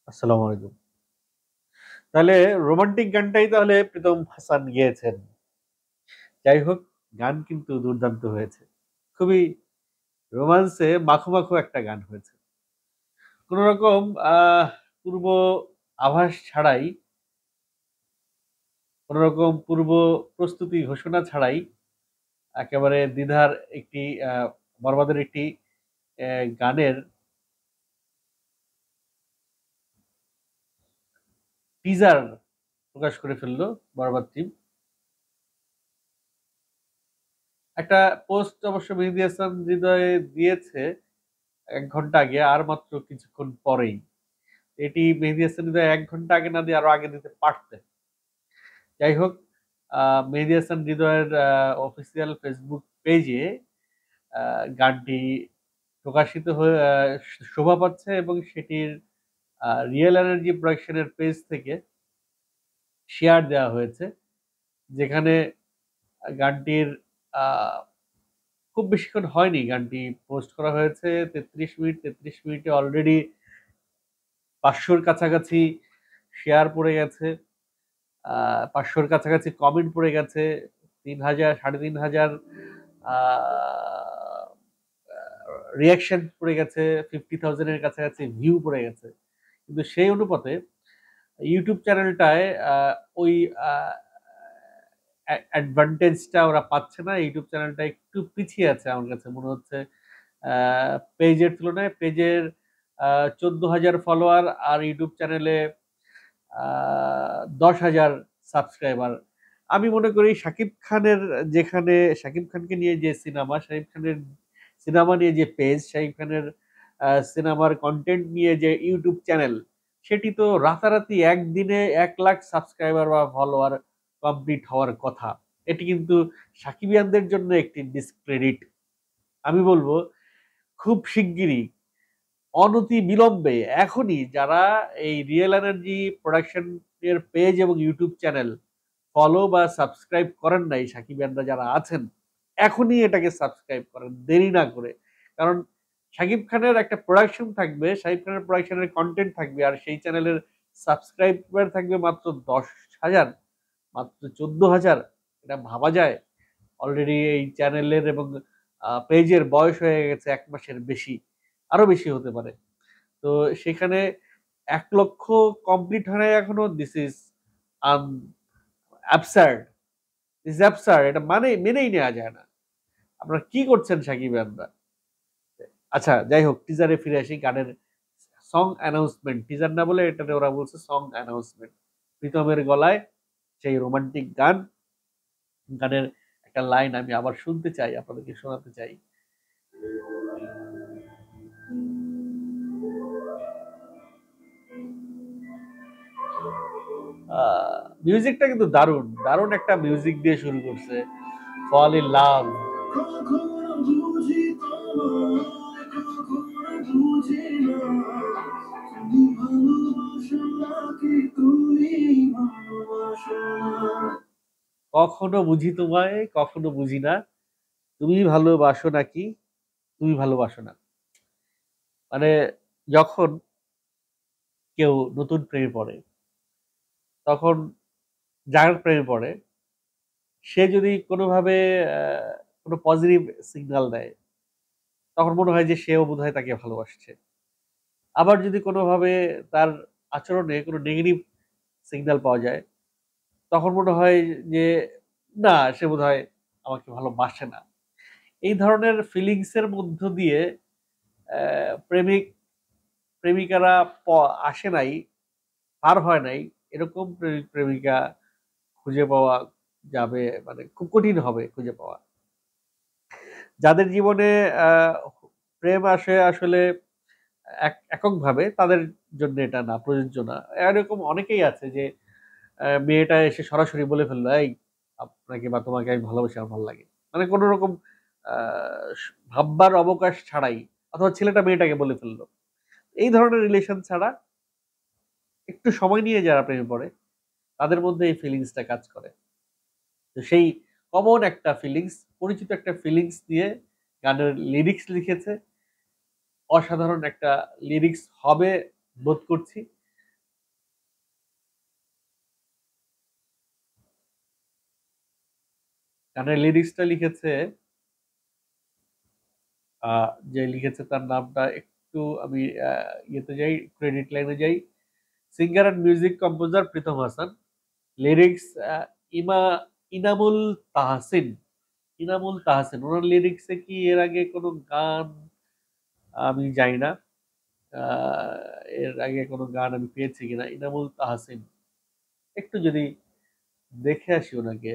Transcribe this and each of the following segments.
আসসালামু আলাইকুম। তাহলে রোমান্টিক গানটাই তাহলে প্রীতম হাসান গেয়েছেন। যাই হোক, গান কিন্তু দুর্দান্ত হয়েছে। খুবই রোমান্সে মাখো, মাখো একটা গান হয়েছে। কোন রকম পূর্ব আভাস ছাড়াই, কোন রকম পূর্ব প্রস্তুতি ঘোষণা ছাড়াই একেবারে দ্বিধার একটি আ বরবাদের একটি গানের টিজার প্রকাশ করে ফেলল বরবাদ টিম। একটা পোস্ট অবশ্য মেহেদী হাসান হৃদয় দিয়েছে ১ ঘন্টা আগে, আর মাত্র কিছুক্ষণ পরেই। এটি মেহেদী হাসান হৃদয় ১ ঘন্টা আগে না দিয়ে আরো আগে দিতে পারতেন। যাই হোক, মেহেদী হাসান হৃদয়ের অফিসিয়াল ফেসবুক পেজে আ গানটি প্রকাশিত হয়ে শোভা পাচ্ছে এবং সেটির রিয়েল এনার্জি প্রোডাকশনের পেজ থেকে শেয়ার দেওয়া হয়েছে। যেখানে গানটির আ খুব বেশিক্ষণ হয়নি গানটি পোস্ট করা হয়েছে। ৩৩ মিনিট, ৩৩ মিনিটে অলরেডি ৫০০ র কাছাকাছি শেয়ার পড়ে গেছে। ৫০০ র কাছাকাছি কমেন্ট পড়ে গেছে। ৩,০০০ ৩,৫০০ আ রিঅ্যাকশন পড়ে গেছে। 50,000 এর কাছাকাছি ভিউ পড়ে গেছে। কিন্তু সেই অনুপাতে YouTube চ্যানেলটায় ওই আ অ্যাডভান্টেজটা ওরা পাচ্ছে না। YouTube চ্যানেলটা একটু পিছিয়ে আছে আমার কাছে মনে হচ্ছে। আ পেজের তুলনায় পেজের আ ১৪,০০০ ফলোয়ার আর YouTube চ্যানেলে আ ১০,০০০ সাবস্ক্রাইবার। আমি মনে করি শাকিব খানের যেখানে শাকিব খানকে নিয়ে যে সিনেমা, শাকিব খানের সিনেমা নিয়ে যে পেজ, শাকিব খানের সিনেমার কনটেন্ট নিয়ে যে YouTube চ্যানেল, সেটি তো রাতারাতি একদিনে ১,০০,০০০ সাবস্ক্রাইবার বা ফলোয়ার কমপ্লিট হওয়ার কথা। এটি কিন্তু সাকিবিয়ানদের জন্য একটি ডিসক্রেডিট। আমি বলব খুব শিগগিরই অনতিবিলম্বে এখনই যারা এই রিয়েল এনার্জি প্রোডাকশন এর পেজ এবং ইউটিউব চ্যানেল ফলো বা সাবস্ক্রাইব করেন নাই সাকিবিয়ানরা যারা আছেন, এখনই এটাকে সাবস্ক্রাইব করেন দেরি না করে। কারণ শাকিব খানের একটা প্রোডাকশন থাকবে, শাকিব খানের প্রোডাকশনের কনটেন্ট থাকবে আর সেই চ্যানেলের সাবস্ক্রাইবার থাকবে মাত্র ১০,০০০, মাত্র ১৪,০০০। এটা ভাবা যায়? অলরেডি এই চ্যানেলের এবং পেজের বয়স হয়ে গেছে ১ মাসের বেশি। আরো বেশি হতে পারে। তো সেখানে ১,০০,০০০ কমপ্লিট হয় নাই এখনো। This is an absurd. This is absurd. এটা মেনেই নেয়া যায় না। আপনারা কি করছেন সাকিবিয়ানরা? আচ্ছা, যাই হোক, টিজারে ফিরে আসি। গানের সং অ্যানাউন্সমেন্ট, টিজার না বলে এটাতে ওরা বলছে সং অ্যানাউন্সমেন্ট। প্রীতমের গলায় সেই রোমান্টিক গান, গানের একটা লাইন আমি আবার শুনতে চাই, আপনাদেরকে শোনাতে চাই। আ মিউজিকটা কিন্তু দারুণ। দারুণ একটা মিউজিক দিয়ে শুরু করছে। Fall in love. কখনো বুঝি তোমায়, কখনো বুঝি না। তুমি ভালোবাসো নাকি, তুমি ভালোবাসো না। মানে যখন কেউ নতুন প্রেমে পড়ে, তখন যার প্রেমে পড়ে সে যদি কোনোভাবে আ কোনো পজিটিভ সিগন্যাল দেয়, তখন মনে হয় যে সেও বোধহয় তাকে ভালোবাসছে। আবার যদি কোনোভাবে তার আচরণে কোনো নেগেটিভ সিগন্যাল পাওয়া যায়, তখন মনে হয় যে না, সে বোধহয় আমাকে ভালোবাসে না। এই ধরনের ফিলিংস এর মধ্য দিয়ে প্রেমিক প্রেমিকারা প আসে নাই, পার হয় নাই, এরকম প্রেমিকা খুঁজে পাওয়া যাবে, মানে খুব কঠিন হবে খুঁজে পাওয়া। যাদের জীবনে আ প্রেম আসে আসলে এককভাবে, তাদের জন্য এটা না, প্রযোজ্য না। এরকম অনেকেই আছে যে মেয়েটা এসে সরাসরি বলে ফেলল, "এই আপনাকে বা তোমাকে আমি ভালোবাসি, আমার ভাল লাগে।" মানে কোন রকম আ ভাববার অবকাশ ছাড়াই, অথবা ছেলেটা মেয়েটাকে বলে ফেলল। এই ধরনের রিলেশন ছাড়া একটু সময় নিয়ে যারা প্রেমে পড়ে, তাদের মধ্যে এই ফিলিংসটা কাজ করে। তো সেই কমন একটা ফিলিংস, পরিচিত একটা ফিলিংস দিয়ে গানের লিরিক্স লিখেছে। অসাধারণ একটা লিরিক্স হবে বোধ করছি। গানের লিরিক্সটা লিখেছে যে লিখেছে তার নামটা একটু আমি ইয়েতে যাই, ক্রেডিট লাইনে যাই। Singer and music composer Pritom Hasan. Lyrics Ima Inamul Tahsin. Inamul Tahsin ওনার লিরিক্সে কি এর আগে কোনো গান আমি জানি না। এর আগে কোনো গান আমি পেয়েছি কিনা। ইনামুল তাহসিন, একটু যদি দেখে আসি ওনাকে।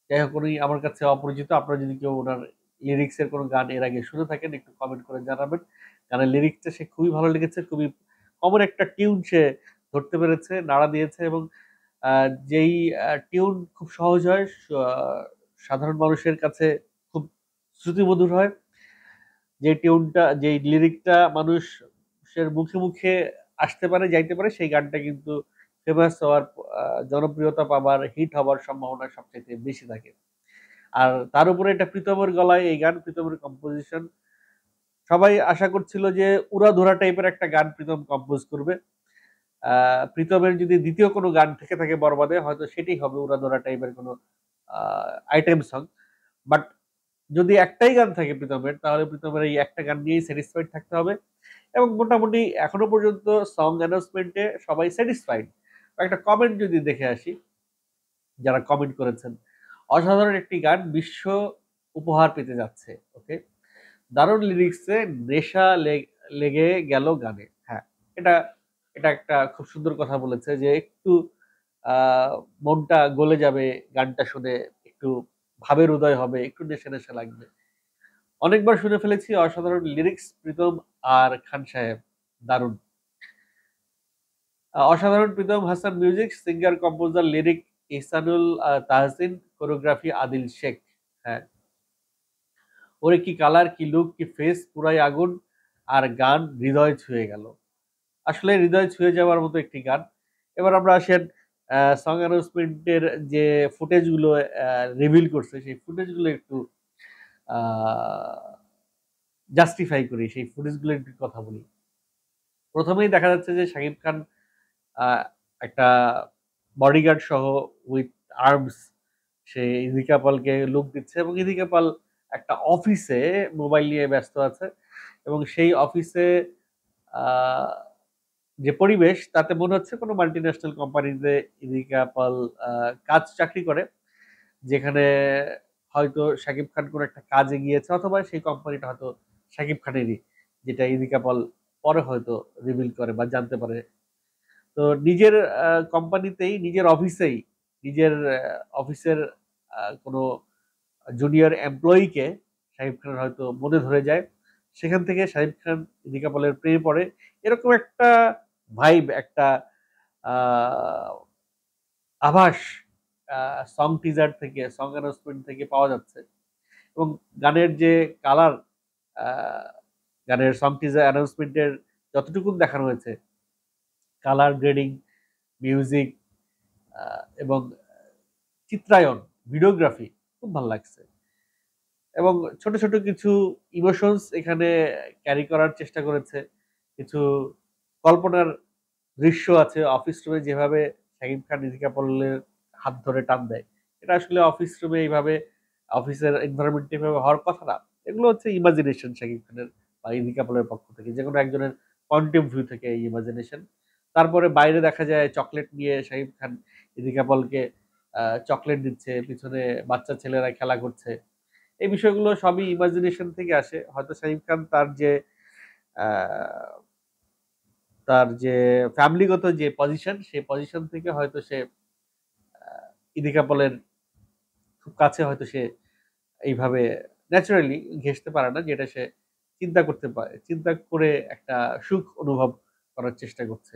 যাই হোক, উনি আমার কাছে অপরিচিত। আপনারা যদি কেউ ওনার লিরিক্সের কোনো গান এর আগে শুনে থাকেন একটু কমেন্ট করে জানাবেন। গানের লিরিক্সটা সে খুবই ভালো লেগেছে, খুবই কমন একটা টিউন সে ধরতে পেরেছে, নাড়া দিয়েছে, এবং যেই টিউন খুব সহজ হয়, সাধারণ মানুষের কাছে খুব শ্রুতিমধুর হয়, যে টিউনটা, যে লিরিকটা মানুষের মুখে মুখে আসতে পারে, যাইতে পারে, সেই গানটা কিন্তু ফেমাস হওয়ার, জনপ্রিয়তা পাবার, হিট হবার সম্ভাবনা সবচেয়ে বেশি থাকে। আর তার উপরে এটা প্রীতমের গলায় এই গান, প্রীতমের কম্পোজিশন। সবাই আশা করছিল যে উড়াধুরা টাইপের একটা গান প্রীতম কম্পোজ করবে। প্রীতমের যদি দ্বিতীয় কোনো গান থেকে থাকে বরবাদে, হয়তো সেটাই হবে উড়াধুরা টাইপের কোনো আইটেম সং। বাট যদি একটাই গান থাকে প্রীতমের, তাহলে প্রীতমের এই একটা গান নিয়েই স্যাটিসফাইড থাকতে হবে। এবং মোটামুটি এখনো পর্যন্ত সং অ্যানাউন্সমেন্টে সবাই স্যাটিসফাইড। একটা কমেন্ট যদি দেখে আসি, যারা কমেন্ট করেছেন, অসাধারণ একটি গান, বিশ্ব উপহার পেতে যাচ্ছে। ওকে, দারুণ লিরিক্সে নেশা লেগে গেল গানে। হ্যাঁ, এটা এটা একটা খুব সুন্দর কথা বলেছে, যে একটু আহ মনটা গলে যাবে গানটা শুনে, একটু ভাবের উদয় হবে, একটু নেশা নেশা লাগবে। অনেকবার শুনে ফেলেছি, অসাধারণ লিরিক্স প্রীতম আর খান সাহেব, দারুণ। অসাধারণ Pritom Hasan music, singer composer lyric Ihsanul Tahsin, choreography Adil Sheikh. হ্যাঁ, ওরে কি কালার, কি লুক, কি ফেস, পুরাই আগুন। আর গান হৃদয় ছুঁয়ে গেল। আসলে হৃদয় ছুঁয়ে যাওয়ার মতো একটি গান। এবার আমরা আসেন সং অ্যানাউন্সমেন্টের যে ফুটেজ গুলো রিভিল করছে, সেই ফুটেজ গুলো একটু জাস্টিফাই করি, সেই ফুটেজ গুলো একটু কথা বলি। প্রথমেই দেখা যাচ্ছে যে শাকিব খান আহ, একটা বডিগার্ড সহ উইথ আর্মস সে ইদিকা পালকে লুক দিচ্ছে, এবং ইদিকা পাল একটা অফিসে মোবাইল নিয়ে ব্যস্ত আছে, এবং সেই অফিসে আহ, যে পরিবেশ, তাতে মনে হচ্ছে কোনো মাল্টি ন্যাশনাল কোম্পানিতে ইদিকা পাল কাজ চাকরি করে, যেখানে হয়তো শাকিব খান কোনো একটা কাজে গিয়েছে, অথবা সেই কোম্পানিটা হয়তো শাকিব খানেরই, যেটা ইদিকা পাল পরে হয়তো রিভিল করে বা জানতে পারে। তো নিজের কোম্পানিতেই, নিজের অফিসেই, নিজের অফিসের কোনো জুনিয়র এমপ্লয়িকে শাহিব খানের হয়তো মনে ধরে যায়, সেখান থেকে শাহিব খান ইদিকা পলের প্রেমে পড়ে, এরকম একটা ভাইব, একটা আহ, আভাস সং টিজার থেকে, সং অ্যানাউন্সমেন্ট থেকে পাওয়া যাচ্ছে। এবং গানের যে কালার, গানের সং টিজার অ্যানাউন্সমেন্টের যতটুকু দেখানো হয়েছে, কালার গ্রেডিং, মিউজিক এবং চিত্রায়ন, ভিডিওগ্রাফি খুব ভালো লাগছে। এবং ছোট ছোট কিছু ইমোশনস এখানে ক্যারি করার চেষ্টা করেছে। কিছু কল্পনার দৃশ্য আছে, অফিস রুমে যেভাবে শাকিব খান ইদিকা পল্লের হাত ধরে টান দেয়, এটা আসলে অফিস রুমে এইভাবে, অফিসের এনভায়রনমেন্ট এভাবে হওয়ার কথা না। এগুলো হচ্ছে ইমাজিনেশন শাকিব খানের বা ইদিকা পলের পক্ষ থেকে, যে কোনো একজনের পয়েন্ট অফ ভিউ থেকে এই ইমাজিনেশন। তারপরে বাইরে দেখা যায় চকলেট নিয়ে শাকিব খান ইদিকা পলকে চকলেট দিচ্ছে, পিছনে বাচ্চা ছেলেরা খেলা করছে। এই বিষয়গুলো সবই ইমাজিনেশন থেকে আসে। হয়তো শাকিব খান আহ, তার যে ফ্যামিলিগত যে পজিশন, সেই পজিশন থেকে হয়তো সে ইদিকা পলের খুব কাছে হয়তো সে এইভাবে ন্যাচারালি ঘেঁষতে পারে না, যেটা সে চিন্তা করতে পারে, চিন্তা করে একটা সুখ অনুভব করার চেষ্টা করছে।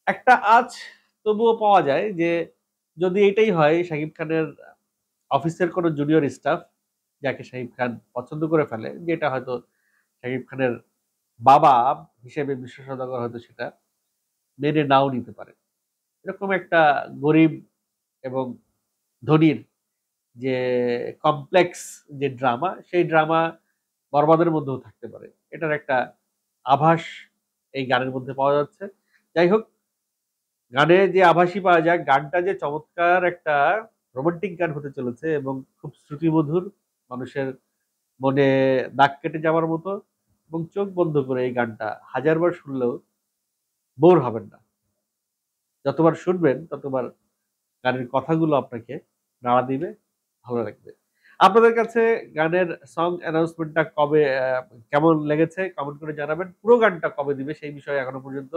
একটা আজ তবুও পাওয়া যায় যে যদি এটাই হয়, শাকিব খানের অফিসের কোনো জুনিয়র স্টাফ যাকে শাকিব খান পছন্দ করে ফেলে, যেটা হয়তো শাকিব খানের বাবা হিসেবে বিশ্ব সওদাগর হয়তো সেটা মেনে নাও নিতে পারে। এরকম একটা গরিব এবং ধনীর যে কমপ্লেক্স যে ড্রামা, সেই ড্রামা বরবাদের মধ্যেও থাকতে পারে, এটার একটা আভাস এই গানের মধ্যে পাওয়া যাচ্ছে। যাই হোক, গানে যে আভাসই পাওয়া যায়, গানটা যে চমৎকার একটা রোমান্টিক গান হতে চলেছে এবং খুব শ্রুতিমধুর, মানুষের মনে দাগ কেটে যাওয়ার মতো, এবং চোখ বন্ধ করে এই গানটা হাজারবার শুনলেও বোর হবেন না। যতবার শুনবেন ততবার গানের কথাগুলো আপনাকে নাড়া দিবে, ভালো লাগবে। আপনাদের কাছে গানের সং অ্যানাউন্সমেন্টটা কবে, কেমন লেগেছে কমেন্ট করে জানাবেন। পুরো গানটা কবে দিবে সেই বিষয়ে এখনো পর্যন্ত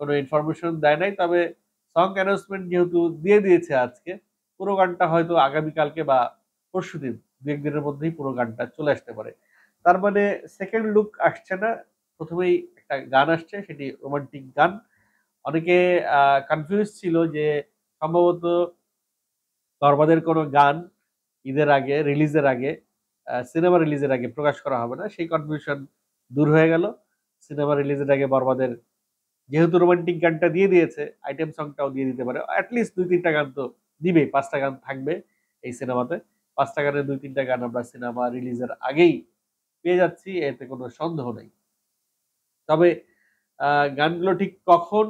কোনো ইনফরমেশন দেয় নাই। তবে সং অ্যানাউন্সমেন্ট যেহেতু দিয়ে দিয়েছে আজকে, পুরো গানটা হয়তো আগামীকালকে বা পরশুদিন, ২-১ দিনের মধ্যেই পুরো গানটা চলে আসতে পারে। তার মানে সেকেন্ড লুক আসছে না, প্রথমেই একটা গান আসছে, সেটি রোমান্টিক গান। অনেকে কনফিউজ ছিল যে সম্ভবত বরবাদের কোনো গান ঈদের আগে, রিলিজের আগে, সিনেমা রিলিজের আগে প্রকাশ করা হবে না। সেই কনফিউশন দূর হয়ে গেল। সিনেমা রিলিজের আগে বরবাদের যেহেতু রোমান্টিক গানটা দিয়ে দিয়েছে, আইটেম সংটাও দিয়ে দিতে পারে। এটলিস্ট ২-৩ টা গান তো দিবেই। ৫ টা গান থাকবে এই সিনেমাতে। ৫ টা গানের ২-৩ টা গান আমরা সিনেমা রিলিজের আগেই পেয়ে যাচ্ছি, এতে কোনো সন্দেহ নেই। তবে গানগুলো ঠিক কখন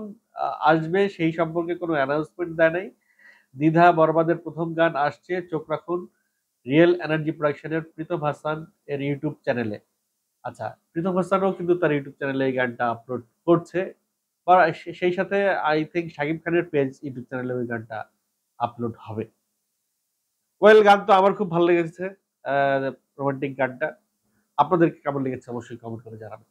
আসবে সেই সম্পর্কে কোনো অ্যানাউন্সমেন্ট দেয় নাই। দ্বিধা বরবাদের ১ম গান আসছে, চোখ রাখুন রিয়েল এনার্জি প্রোডাকশনের প্রীতম হাসান এর ইউটিউব চ্যানেলে। আচ্ছা, প্রীতম হাসানও কিন্তু তার ইউটিউব চ্যানেলে এই গানটা আপলোড করছে। বা সেই সাথে আই থিংক শাকিব খানের পেজ ইউটিউব চ্যানেলে ওই গানটা আপলোড হবে। ওয়েল, গান তো আমার খুব ভালো লেগেছে। রোমান্টিক গানটা। আপনাদের কেমন লেগেছে অবশ্যই কমেন্ট করে জানাবেন।